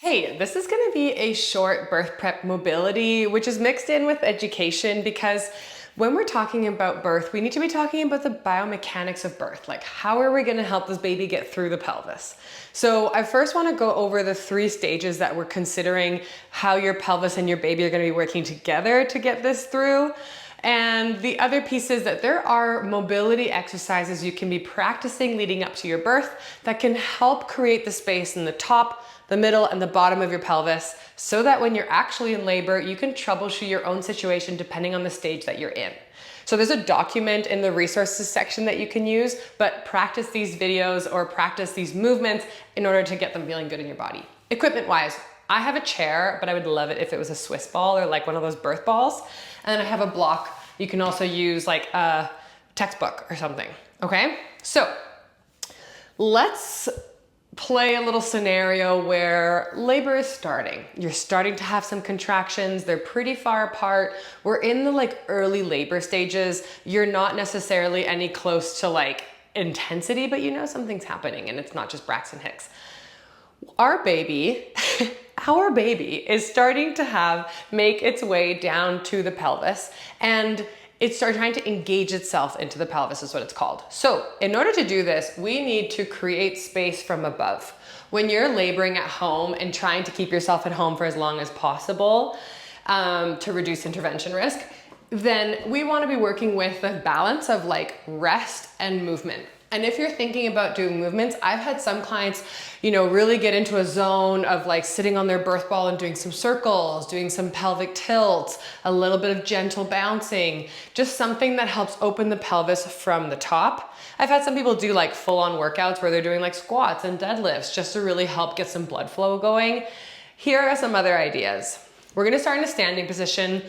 Hey, this is going to be a short birth prep mobility, which is mixed in with education because when we're talking about birth, we need to be talking about the biomechanics of birth. Like, how are we going to help this baby get through the pelvis? So I first want to go over the 3 stages that we're considering how your pelvis and your baby are going to be working together to get this through. And the other piece is that there are mobility exercises you can be practicing leading up to your birth that can help create the space in the top, the middle, and the bottom of your pelvis so that when you're actually in labor, you can troubleshoot your own situation depending on the stage that you're in. So there's a document in the resources section that you can use, but practice these videos or practice these movements in order to get them feeling good in your body. Equipment-wise, I have a chair, but I would love it if it was a Swiss ball or like one of those birth balls. And then I have a block. You can also use like a textbook or something, okay? So let's play a little scenario where labor is starting. You're starting to have some contractions. They're pretty far apart. We're in the like early labor stages. You're not necessarily any close to like intensity, but you know something's happening and it's not just Braxton Hicks. Our baby is starting to make its way down to the pelvis, and it's trying to engage itself into the pelvis is what it's called. So in order to do this, we need to create space from above. When you're laboring at home and trying to keep yourself at home for as long as possible to reduce intervention risk, then we want to be working with the balance of like rest and movement. And if you're thinking about doing movements, I've had some clients, really get into a zone of like sitting on their birth ball and doing some circles, doing some pelvic tilts, a little bit of gentle bouncing, just something that helps open the pelvis from the top. I've had some people do like full-on workouts where they're doing like squats and deadlifts just to really help get some blood flow going. Here are some other ideas. We're gonna start in a standing position.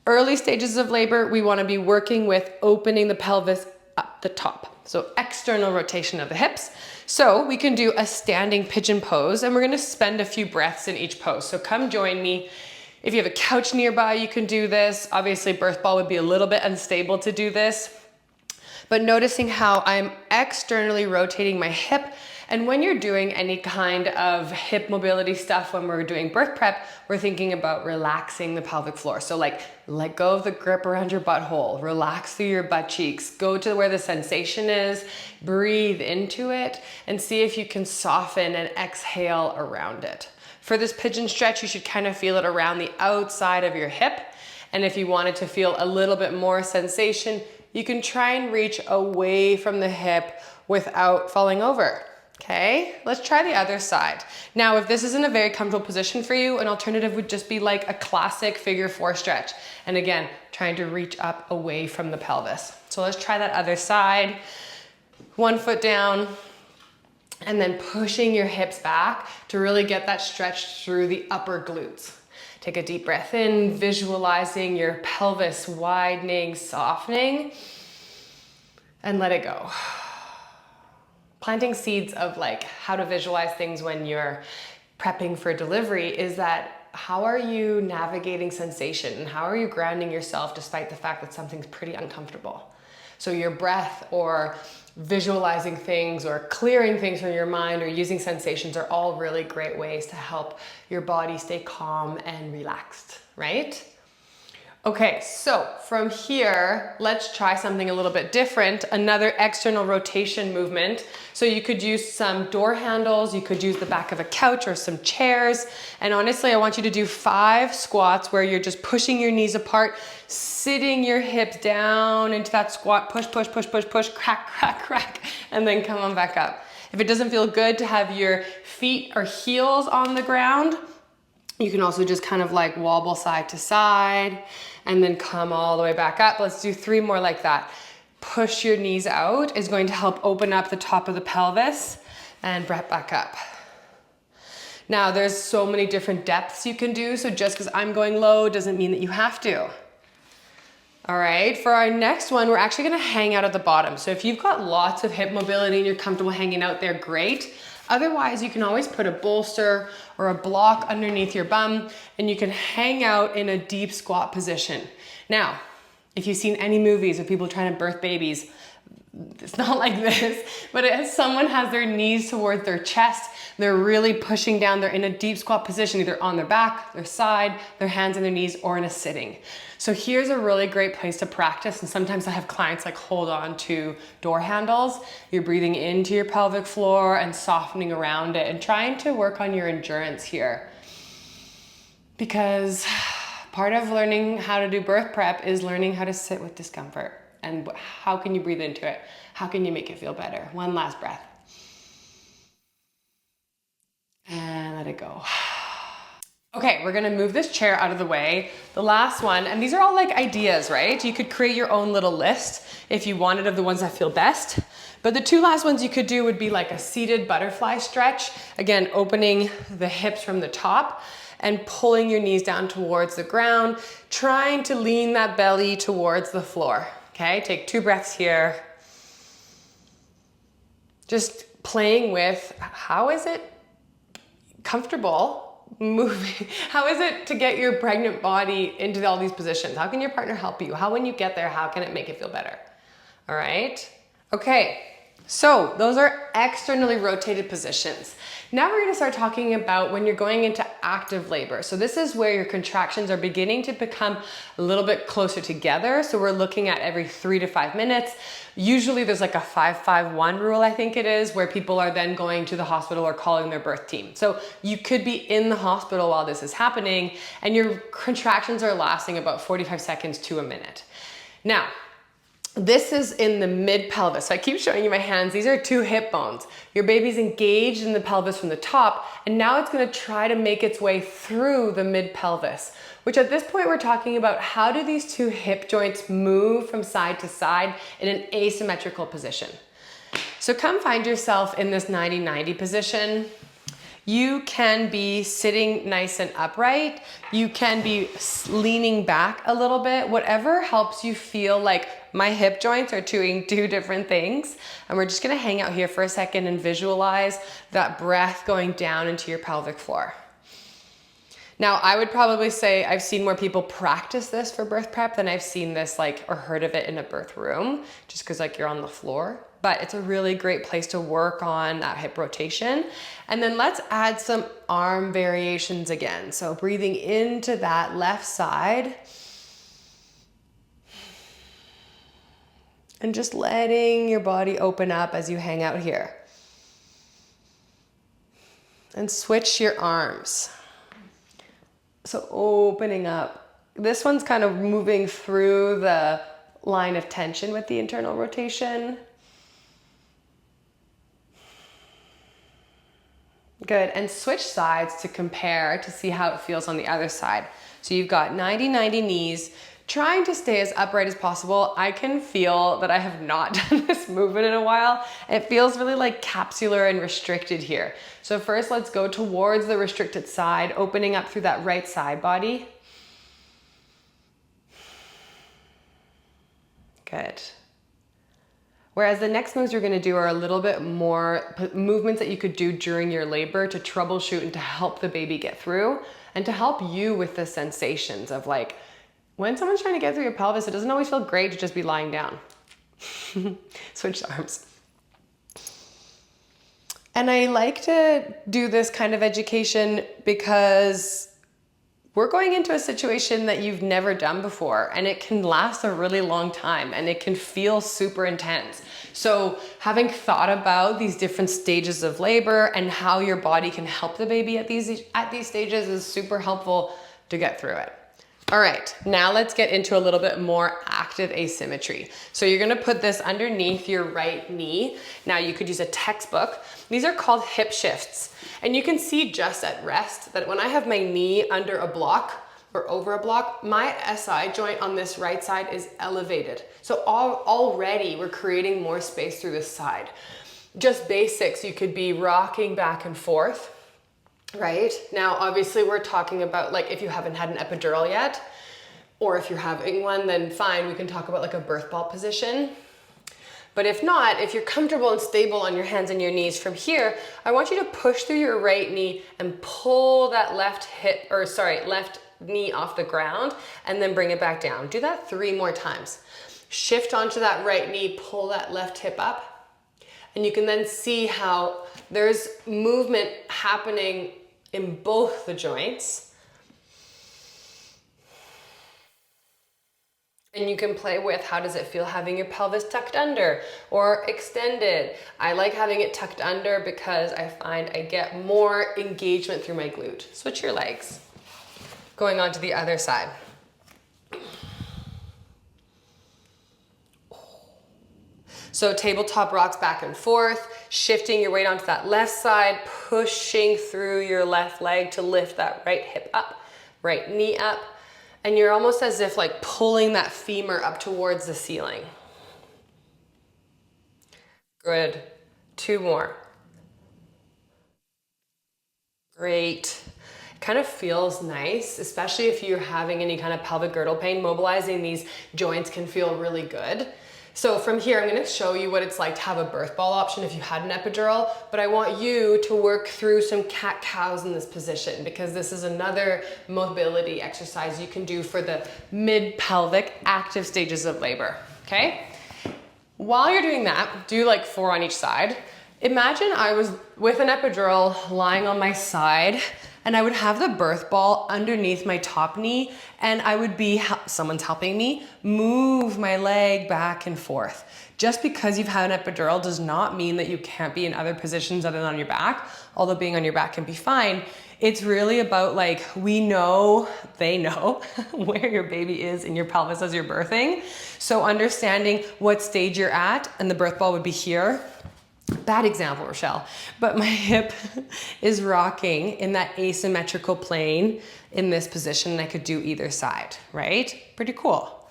Early stages of labor, we wanna be working with opening the pelvis up the top. So external rotation of the hips. So we can do a standing pigeon pose, and we're gonna spend a few breaths in each pose. So come join me. If you have a couch nearby, you can do this. Obviously, birth ball would be a little bit unstable to do this. But noticing how I'm externally rotating my hip. And when you're doing any kind of hip mobility stuff, when we're doing birth prep, we're thinking about relaxing the pelvic floor. So like let go of the grip around your butthole, relax through your butt cheeks, go to where the sensation is, breathe into it, and see if you can soften and exhale around it. For this pigeon stretch, you should kind of feel it around the outside of your hip. And if you wanted to feel a little bit more sensation, you can try and reach away from the hip without falling over. Okay, let's try the other side. Now, if this isn't a very comfortable position for you, an alternative would just be like a classic figure 4 stretch. And again, trying to reach up away from the pelvis. So let's try that other side. 1 foot down, and then pushing your hips back to really get that stretch through the upper glutes. Take a deep breath in, visualizing your pelvis widening, softening, and let it go. Planting seeds of like how to visualize things when you're prepping for delivery is that how are you navigating sensation and how are you grounding yourself despite the fact that something's pretty uncomfortable? So your breath or visualizing things or clearing things from your mind or using sensations are all really great ways to help your body stay calm and relaxed, right? Okay, so from here, let's try something a little bit different, another external rotation movement. So you could use some door handles, you could use the back of a couch or some chairs. And honestly, I want you to do 5 squats where you're just pushing your knees apart, sitting your hips down into that squat, push, push, push, push, push, crack, crack, crack, and then come on back up. If it doesn't feel good to have your feet or heels on the ground, you can also just kind of like wobble side to side and then come all the way back up. Let's do 3 more like that. Push your knees out is going to help open up the top of the pelvis and breath back up. Now there's so many different depths you can do. So just because I'm going low doesn't mean that you have to. All right, for our next one, we're actually gonna hang out at the bottom. So if you've got lots of hip mobility and you're comfortable hanging out there, great. Otherwise, you can always put a bolster or a block underneath your bum and you can hang out in a deep squat position. Now, if you've seen any movies of people trying to birth babies, it's not like this, but as someone has their knees towards their chest, they're really pushing down, they're in a deep squat position, either on their back, their side, their hands on their knees, or in a sitting. So here's a really great place to practice. And sometimes I have clients like hold on to door handles. You're breathing into your pelvic floor and softening around it and trying to work on your endurance here. Because part of learning how to do birth prep is learning how to sit with discomfort. And how can you breathe into it? How can you make it feel better? One last breath. And let it go. Okay, we're gonna move this chair out of the way. The last one, and these are all like ideas, right? You could create your own little list if you wanted of the ones that feel best. But the two last ones you could do would be like a seated butterfly stretch. Again, opening the hips from the top and pulling your knees down towards the ground, trying to lean that belly towards the floor. Okay, take 2 breaths here. Just playing with how is it comfortable moving? How is it to get your pregnant body into all these positions? How can your partner help you? How, when you get there, how can it make it feel better? All right. Okay. So those are externally rotated positions. Now we're going to start talking about when you're going into active labor. So this is where your contractions are beginning to become a little bit closer together. So we're looking at every 3 to 5 minutes. Usually there's like a 5-5-1 rule, I think it is, where people are then going to the hospital or calling their birth team. So you could be in the hospital while this is happening and your contractions are lasting about 45 seconds to a minute. Now, this is in the mid pelvis. So I keep showing you my hands. These are 2 hip bones. Your baby's engaged in the pelvis from the top, and now it's gonna try to make its way through the mid pelvis, which at this point we're talking about how do these 2 hip joints move from side to side in an asymmetrical position. So come find yourself in this 90-90 position. You can be sitting nice and upright. You can be leaning back a little bit, whatever helps you feel like my hip joints are doing 2 different things. And we're just gonna hang out here for a second and visualize that breath going down into your pelvic floor. Now, I would probably say I've seen more people practice this for birth prep than I've seen this or heard of it in a birth room, just because you're on the floor. But it's a really great place to work on that hip rotation. And then let's add some arm variations again. So breathing into that left side. And just letting your body open up as you hang out here. And switch your arms. So opening up. This one's kind of moving through the line of tension with the internal rotation. Good, and switch sides to compare to see how it feels on the other side. So you've got 90-90 knees, trying to stay as upright as possible. I can feel that I have not done this movement in a while. It feels really like capsular and restricted here. So first let's go towards the restricted side, opening up through that right side body. Good. Whereas the next moves you're gonna do are a little bit more movements that you could do during your labor to troubleshoot and to help the baby get through and to help you with the sensations of when someone's trying to get through your pelvis, it doesn't always feel great to just be lying down. Switch arms. And I like to do this kind of education because we're going into a situation that you've never done before, and it can last a really long time and it can feel super intense. So having thought about these different stages of labor and how your body can help the baby at these stages is super helpful to get through it. All right, now let's get into a little bit more active asymmetry. So you're gonna put this underneath your right knee. Now you could use a textbook. These are called hip shifts. And you can see just at rest that when I have my knee under a block or over a block, my SI joint on this right side is elevated. So already we're creating more space through this side. Just basics, you could be rocking back and forth. Right? Now, obviously we're talking about if you haven't had an epidural yet, or if you're having one, then fine, we can talk about a birth ball position. But if not, if you're comfortable and stable on your hands and your knees from here, I want you to push through your right knee and pull that left knee off the ground and then bring it back down. Do that 3 more times. Shift onto that right knee, pull that left hip up, and you can then see how there's movement happening in both the joints. And you can play with how does it feel having your pelvis tucked under or extended. I like having it tucked under because I find I get more engagement through my glute. Switch your legs. Going on to the other side. So tabletop rocks back and forth, shifting your weight onto that left side, pushing through your left leg to lift that right hip up, right knee up. And you're almost as if like pulling that femur up towards the ceiling. Good. 2 more. Great. It kind of feels nice, especially if you're having any kind of pelvic girdle pain. Mobilizing these joints can feel really good. So from here, I'm gonna show you what it's like to have a birth ball option if you had an epidural, but I want you to work through some cat-cows in this position because this is another mobility exercise you can do for the mid-pelvic active stages of labor, okay? While you're doing that, do like 4 on each side. Imagine I was with an epidural lying on my side and I would have the birth ball underneath my top knee and I would be, someone's helping me, move my leg back and forth. Just because you've had an epidural does not mean that you can't be in other positions other than on your back, although being on your back can be fine. It's really about like, we know, they know where your baby is in your pelvis as you're birthing. So understanding what stage you're at, and the birth ball would be here. Bad example, Rochelle, but my hip is rocking in that asymmetrical plane in this position and I could do either side, right? Pretty cool.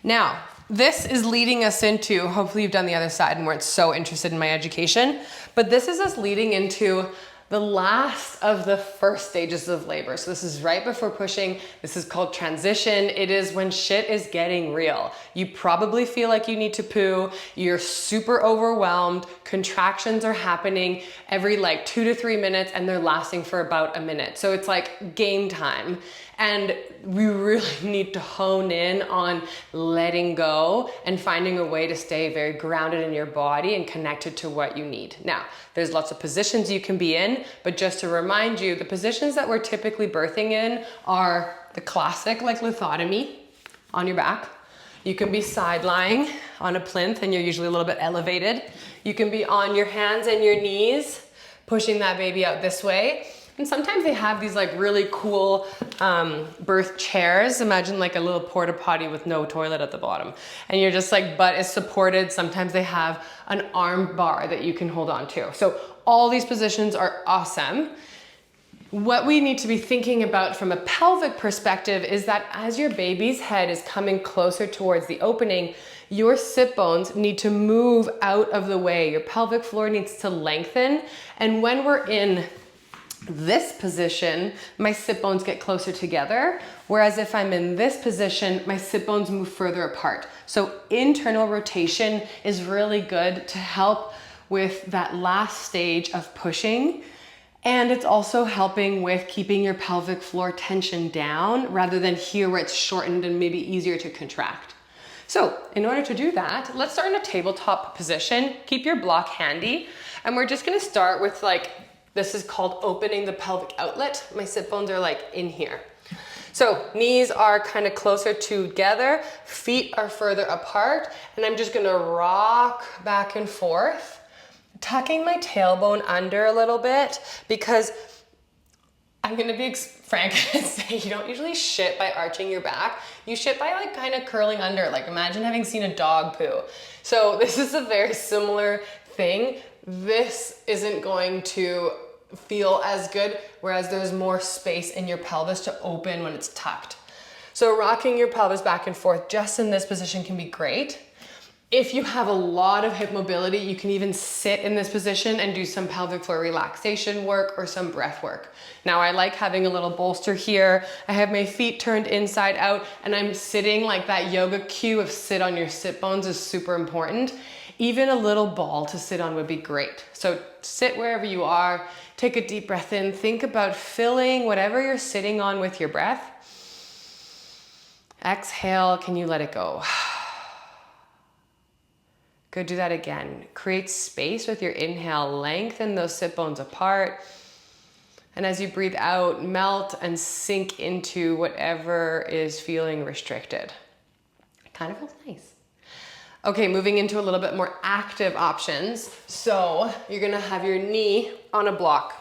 Now, this is leading us into, hopefully you've done the other side and weren't so interested in my education, but this is us leading into the last of the first stages of labor. So this is right before pushing. This is called transition. It is when shit is getting real. You probably feel like you need to poo. You're super overwhelmed. Contractions are happening every like 2 to 3 minutes and they're lasting for about a minute. So it's like game time. And we really need to hone in on letting go and finding a way to stay very grounded in your body and connected to what you need. Now, there's lots of positions you can be in, but just to remind you, the positions that we're typically birthing in are the classic, like lithotomy on your back. You can be side lying on a plinth and you're usually a little bit elevated. You can be on your hands and your knees, pushing that baby out this way. And sometimes they have these like really cool birth chairs. Imagine like a little porta potty with no toilet at the bottom. And you're just like, butt is supported. Sometimes they have an arm bar that you can hold on to. So all these positions are awesome. What we need to be thinking about from a pelvic perspective is that as your baby's head is coming closer towards the opening, your sit bones need to move out of the way. Your pelvic floor needs to lengthen. And when we're in this position, my sit bones get closer together. Whereas if I'm in this position, my sit bones move further apart. So internal rotation is really good to help with that last stage of pushing. And it's also helping with keeping your pelvic floor tension down rather than here where it's shortened and maybe easier to contract. So in order to do that, let's start in a tabletop position. Keep your block handy. And we're just gonna start with like, this is called opening the pelvic outlet. My sit bones are like in here. So knees are kind of closer together, feet are further apart, and I'm just gonna rock back and forth, tucking my tailbone under a little bit because I'm gonna be frank and say you don't usually shit by arching your back. You shit by like kind of curling under. Like imagine having seen a dog poo. So this is a very similar thing. This isn't going to feel as good, whereas there's more space in your pelvis to open when it's tucked. So rocking your pelvis back and forth just in this position can be great. If you have a lot of hip mobility, you can even sit in this position and do some pelvic floor relaxation work or some breath work. Now I like having a little bolster here. I have my feet turned inside out and I'm sitting like that yoga cue of sit on your sit bones is super important. Even a little ball to sit on would be great. So sit wherever you are, take a deep breath in, think about filling whatever you're sitting on with your breath. Exhale, can you let it go? Go do that again. Create space with your inhale. Lengthen those sit bones apart. And as you breathe out, melt and sink into whatever is feeling restricted. It kind of feels nice. Okay, moving into a little bit more active options. So you're gonna have your knee on a block.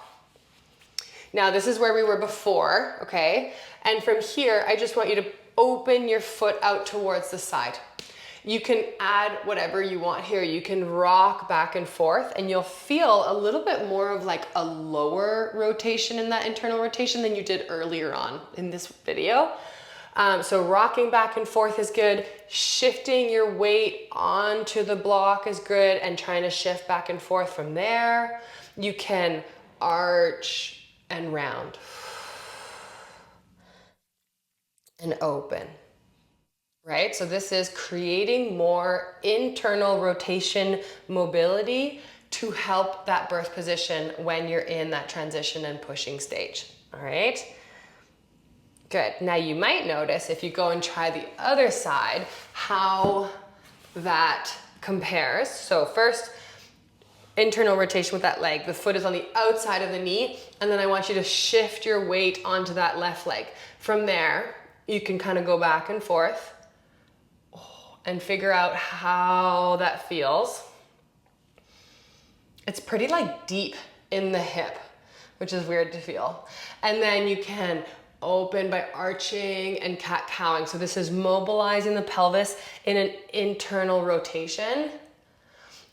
Now this is where we were before, okay? And from here, I just want you to open your foot out towards the side. You can add whatever you want here. You can rock back and forth and you'll feel a little bit more of like a lower rotation in that internal rotation than you did earlier on in this video. So rocking back and forth is good. Shifting your weight onto the block is good and trying to shift back and forth from there. You can arch and round and open. Right? So this is creating more internal rotation mobility to help that birth position when you're in that transition and pushing stage. All right? Good. Now you might notice if you go and try the other side, how that compares. So first, internal rotation with that leg. The foot is on the outside of the knee, and then I want you to shift your weight onto that left leg. From there, you can kind of go back and forth and figure out how that feels. It's pretty like deep in the hip, which is weird to feel. And then you can open by arching and cat-cowing. So this is mobilizing the pelvis in an internal rotation.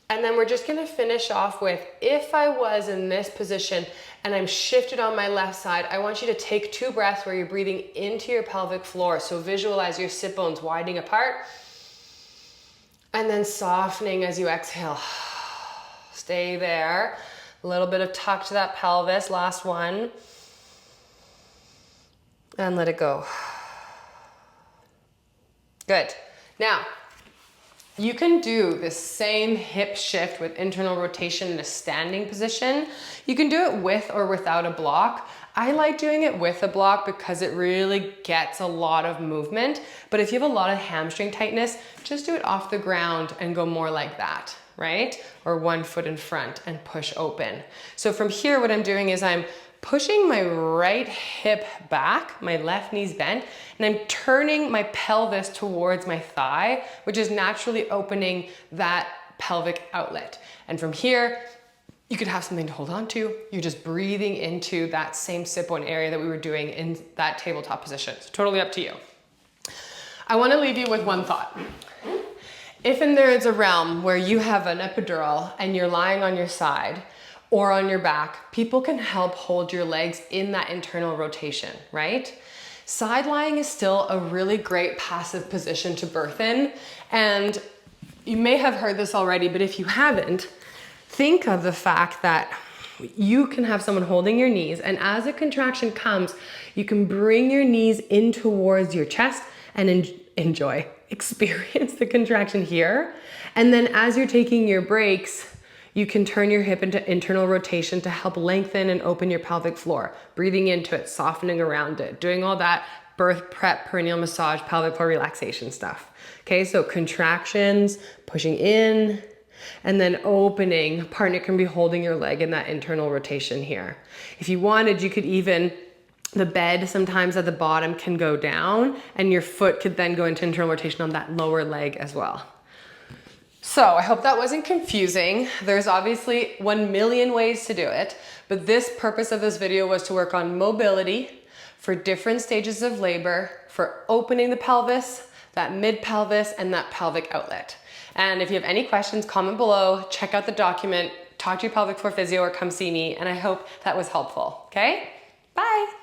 And then we're just gonna finish off with, if I was in this position and I'm shifted on my left side, I want you to take 2 breaths where you're breathing into your pelvic floor. So visualize your sit bones widening apart. And then softening as you exhale. Stay there. A little bit of tuck to that pelvis. Last one. And let it go. Good. Now, you can do the same hip shift with internal rotation in a standing position. You can do it with or without a block. I like doing it with a block because it really gets a lot of movement. But if you have a lot of hamstring tightness, just do it off the ground and go more like that, right? Or 1 foot in front and push open. So from here, what I'm doing is I'm pushing my right hip back, my left knee's bent, and I'm turning my pelvis towards my thigh, which is naturally opening that pelvic outlet. And from here, you could have something to hold on to. You're just breathing into that same sit bone area that we were doing in that tabletop position. It's totally up to you. I want to leave you with one thought. If and there is a realm where you have an epidural and you're lying on your side or on your back, people can help hold your legs in that internal rotation, right? Side lying is still a really great passive position to birth in. And you may have heard this already, but if you haven't, think of the fact that you can have someone holding your knees, and as a contraction comes, you can bring your knees in towards your chest and experience the contraction here. And then as you're taking your breaks, you can turn your hip into internal rotation to help lengthen and open your pelvic floor, breathing into it, softening around it, doing all that birth prep, perineal massage, pelvic floor relaxation stuff. Okay, so contractions, pushing in, and then opening. Partner can be holding your leg in that internal rotation here. If you wanted, you could even, the bed sometimes at the bottom can go down and your foot could then go into internal rotation on that lower leg as well. So I hope that wasn't confusing. There's obviously 1 million ways to do it, but this purpose of this video was to work on mobility for different stages of labor, for opening the pelvis, that mid pelvis, and that pelvic outlet. And if you have any questions, comment below, check out the document, talk to your pelvic floor physio or come see me, and I hope that was helpful, okay? Bye.